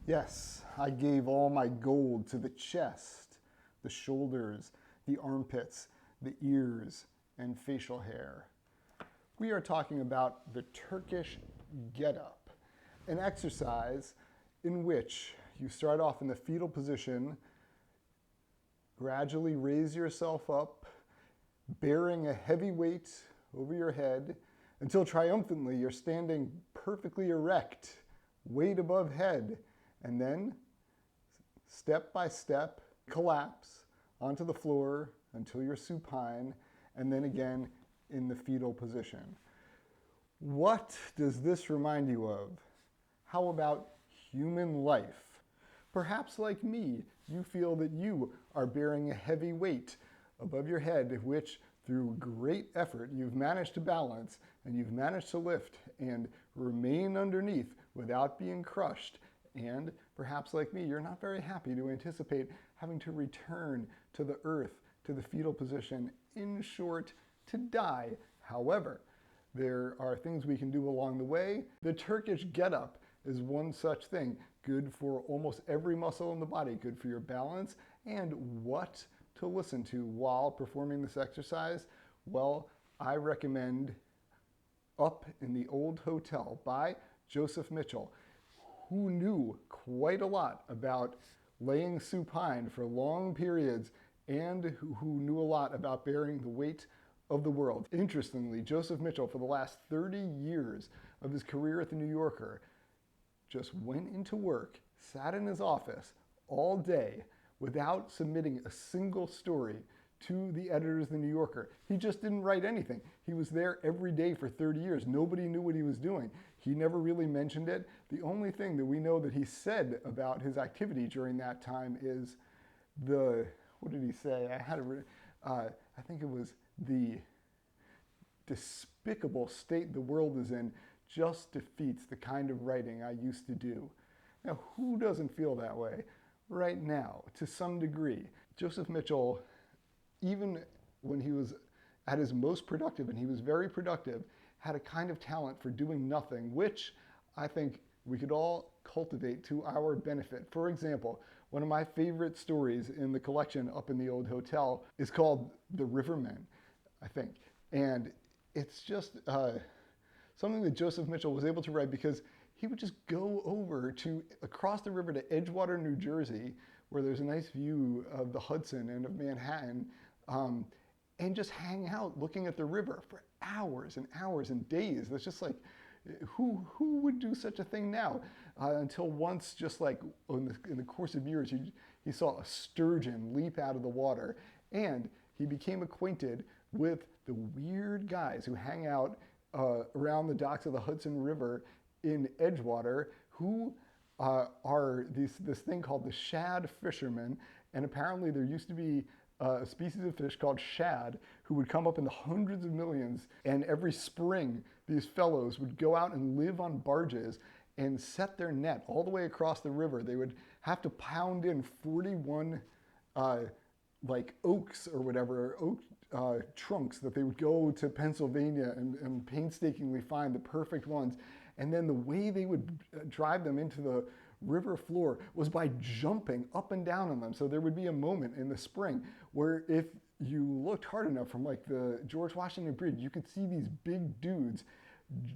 Yes, I gave all my gold to the chest, the shoulders, the armpits, the ears, and facial hair. We are talking about the Turkish Get Up, an exercise in which you start off in the fetal position, gradually raise yourself up, bearing a heavy weight over your head until triumphantly you're standing perfectly erect, weight above head, and then step by step collapse onto the floor until you're supine, and then again in the fetal position. What does this remind you of? How about human life? Perhaps like me, you feel that you are bearing a heavy weight above your head, which through great effort you've managed to balance and you've managed to lift and remain underneath without being crushed. And perhaps like me, you're not very happy to anticipate having to return to the earth, to the fetal position, in short, to die. However, there are things we can do along the way. The Turkish Get Up is one such thing. Good for almost every muscle in the body, good for your balance. And what to listen to while performing this exercise? Well, I recommend Up in the Old Hotel by Joseph Mitchell, who knew quite a lot about laying supine for long periods and who knew a lot about bearing the weight of the world. Interestingly, Joseph Mitchell, for the last 30 years of his career at the New Yorker, just went into work, sat in his office all day without submitting a single story to the editors of the New Yorker. He just didn't write anything. He was there every day for 30 years. Nobody knew what he was doing. He never really mentioned it. The only thing that we know that he said about his activity during that time is what did he say? I think it was the despicable state the world is in just defeats the kind of writing I used to do. Now, who doesn't feel that way right now to some degree? Joseph Mitchell, even when he was at his most productive, and he was very productive, had a kind of talent for doing nothing, which I think we could all cultivate to our benefit. For example, one of my favorite stories in the collection Up in the Old Hotel is called The Rivermen, I think. And it's just something that Joseph Mitchell was able to write because he would just go over to across the river to Edgewater, New Jersey, where there's a nice view of the Hudson and of Manhattan, and just hang out looking at the river for hours and hours and days. That's just like, who would do such a thing now? Until once, just like in the course of years, he saw a sturgeon leap out of the water, and he became acquainted with the weird guys who hang out around the docks of the Hudson River in Edgewater, who are this thing called the shad fishermen. And apparently there used to be a species of fish called shad who would come up in the hundreds of millions, and every spring these fellows would go out and live on barges and set their net all the way across the river. They would have to pound in 41 like oaks or whatever, oak trunks that they would go to Pennsylvania and painstakingly find the perfect ones. And then the way they would drive them into the river floor was by jumping up and down on them. So there would be a moment in the spring where if you looked hard enough from like the George Washington Bridge, you could see these big dudes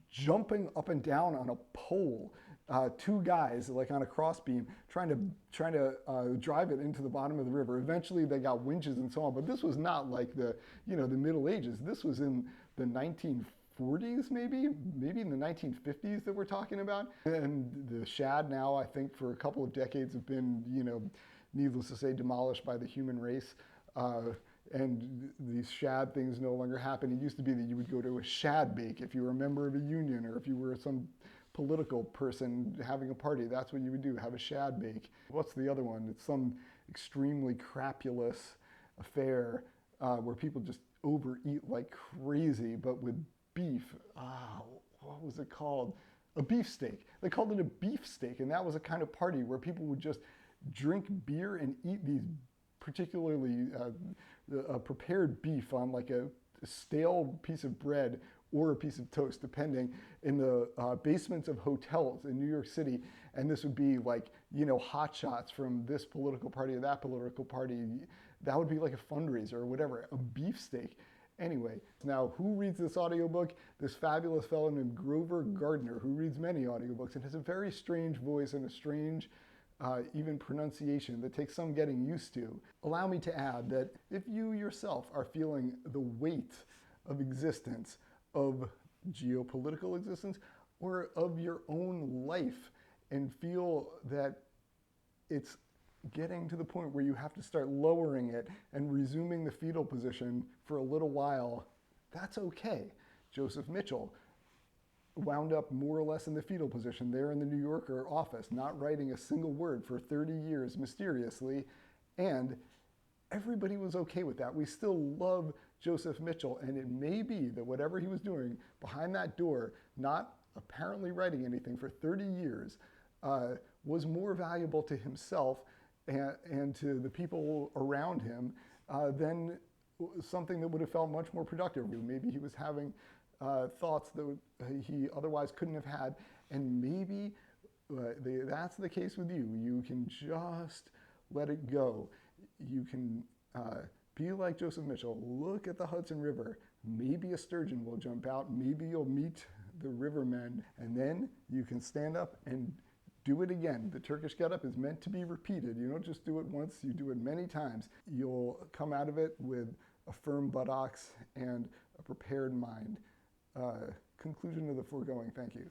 jumping up and down on a pole, two guys like on a crossbeam trying to drive it into the bottom of the river. Eventually they got winches and so on, but this was not like the Middle Ages. This was in the 1940s, maybe in the 1950s that we're talking about. And the shad now, I think for a couple of decades have been, needless to say, demolished by the human race. And these shad things no longer happen. It used to be that you would go to a shad bake if you were a member of a union or if you were some political person having a party. That's what you would do, have a shad bake. What's the other one? It's some extremely crapulous affair where people just overeat like crazy, but with beef. What was it called? A beefsteak. They called it a beefsteak, and that was a kind of party where people would just drink beer and eat these particularly prepared beef on like a stale piece of bread or a piece of toast, depending, in the basements of hotels in New York City. And this would be like, hotshots from this political party or that political party. That would be like a fundraiser or whatever, a beefsteak. Anyway, now who reads this audiobook? This fabulous fellow named Grover Gardner, who reads many audiobooks and has a very strange voice and a strange even pronunciation that takes some getting used to. Allow me to add that if you yourself are feeling the weight of existence, of geopolitical existence, or of your own life, and feel that it's getting to the point where you have to start lowering it and resuming the fetal position for a little while, that's okay. Joseph Mitchell wound up more or less in the fetal position there in the New Yorker office, not writing a single word for 30 years mysteriously, and everybody was okay with that. We still love Joseph Mitchell, and it may be that whatever he was doing behind that door, not apparently writing anything for 30 years, was more valuable to himself and to the people around him than something that would have felt much more productive. Maybe he was having thoughts that he otherwise couldn't have had, and maybe that's the case with you. You can just let it go. You can be like Joseph Mitchell. Look at the Hudson River. Maybe a sturgeon will jump out. Maybe you'll meet the Rivermen, and then you can stand up and do it again. The Turkish Get Up is meant to be repeated. You don't just do it once, you do it many times. You'll come out of it with a firm buttocks and a prepared mind. Conclusion of the foregoing. Thank you.